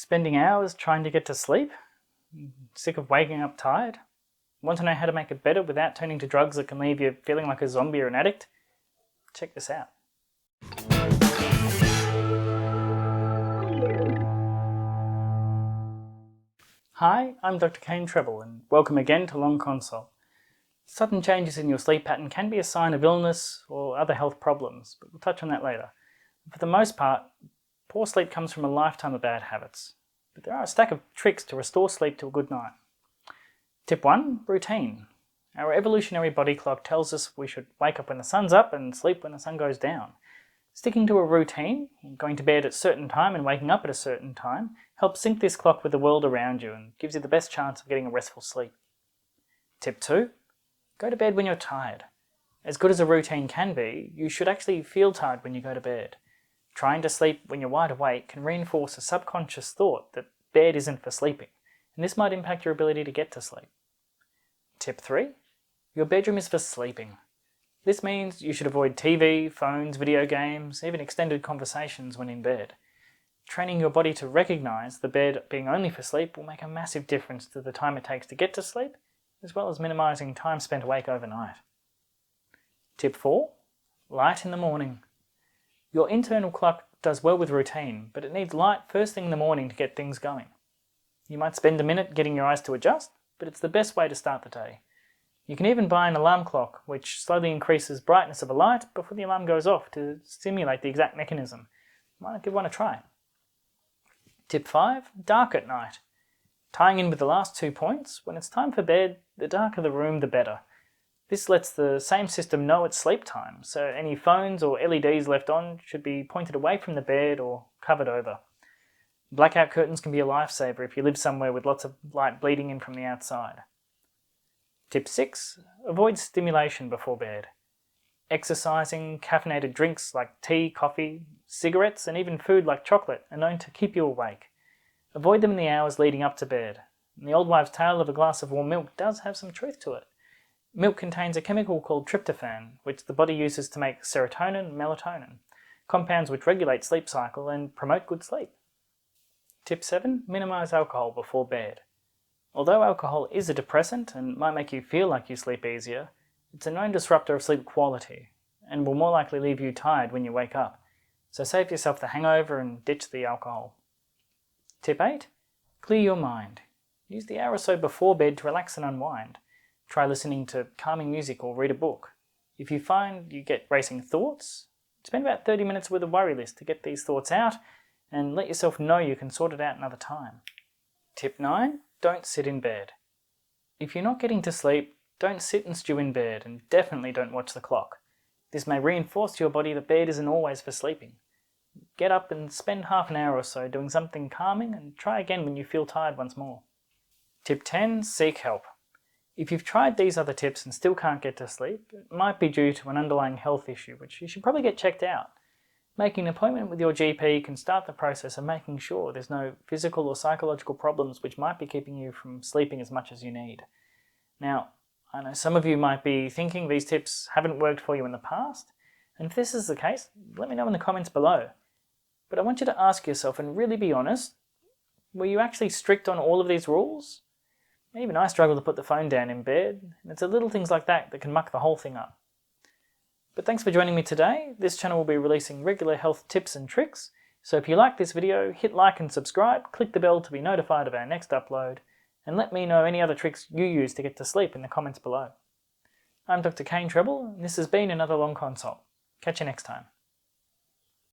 Spending hours trying to get to sleep? Sick of waking up tired? Want to know how to make it better without turning to drugs that can leave you feeling like a zombie or an addict? Check this out. Hi, I'm Dr. Kane Treble and welcome again to Long Consult. Sudden changes in your sleep pattern can be a sign of illness or other health problems, but we'll touch on that later. For the most part, poor sleep comes from a lifetime of bad habits, but there are a stack of tricks to restore sleep to a good night. Tip 1, routine. Our evolutionary body clock tells us we should wake up when the sun's up and sleep when the sun goes down. Sticking to a routine, going to bed at a certain time and waking up at a certain time, helps sync this clock with the world around you and gives you the best chance of getting a restful sleep. Tip 2, go to bed when you're tired. As good as a routine can be, you should actually feel tired when you go to bed. Trying to sleep when you're wide awake can reinforce a subconscious thought that bed isn't for sleeping, and this might impact your ability to get to sleep. Tip 3, your bedroom is for sleeping. This means you should avoid TV, phones, video games, even extended conversations when in bed. Training your body to recognize the bed being only for sleep will make a massive difference to the time it takes to get to sleep, as well as minimizing time spent awake overnight. Tip 4, light in the morning. Your internal clock does well with routine, but it needs light first thing in the morning to get things going. You might spend a minute getting your eyes to adjust, but it's the best way to start the day. You can even buy an alarm clock, which slowly increases brightness of a light before the alarm goes off to simulate the exact mechanism. You might give one a try. Tip 5, dark at night. Tying in with the last 2 points, when it's time for bed, the darker the room, the better. This lets the same system know it's sleep time, so any phones or LEDs left on should be pointed away from the bed or covered over. Blackout curtains can be a lifesaver if you live somewhere with lots of light bleeding in from the outside. Tip 6, avoid stimulation before bed. Exercising, caffeinated drinks like tea, coffee, cigarettes, and even food like chocolate are known to keep you awake. Avoid them in the hours leading up to bed. And the old wives' tale of a glass of warm milk does have some truth to it. Milk contains a chemical called tryptophan, which the body uses to make serotonin and melatonin, compounds which regulate sleep cycle and promote good sleep. Tip 7, minimize alcohol before bed. Although alcohol is a depressant and might make you feel like you sleep easier, it's a known disruptor of sleep quality and will more likely leave you tired when you wake up. So save yourself the hangover and ditch the alcohol. Tip 8, clear your mind. Use the hour or so before bed to relax and unwind. Try listening to calming music or read a book. If you find you get racing thoughts, spend about 30 minutes with a worry list to get these thoughts out and let yourself know you can sort it out another time. Tip 9, don't sit in bed. If you're not getting to sleep, don't sit and stew in bed, and definitely don't watch the clock. This may reinforce to your body that bed isn't always for sleeping. Get up and spend half an hour or so doing something calming and try again when you feel tired once more. Tip 10, seek help. If you've tried these other tips and still can't get to sleep, it might be due to an underlying health issue, which you should probably get checked out. Making an appointment with your GP can start the process of making sure there's no physical or psychological problems which might be keeping you from sleeping as much as you need. Now, I know some of you might be thinking these tips haven't worked for you in the past, and if this is the case, let me know in the comments below. But I want you to ask yourself and really be honest, were you actually strict on all of these rules? Even I struggle to put the phone down in bed, and it's the little things like that that can muck the whole thing up. But thanks for joining me today. This channel will be releasing regular health tips and tricks, so if you like this video, hit like and subscribe, click the bell to be notified of our next upload, and let me know any other tricks you use to get to sleep in the comments below. I'm Dr. Kane Treble, and this has been another Long Consult. Catch you next time.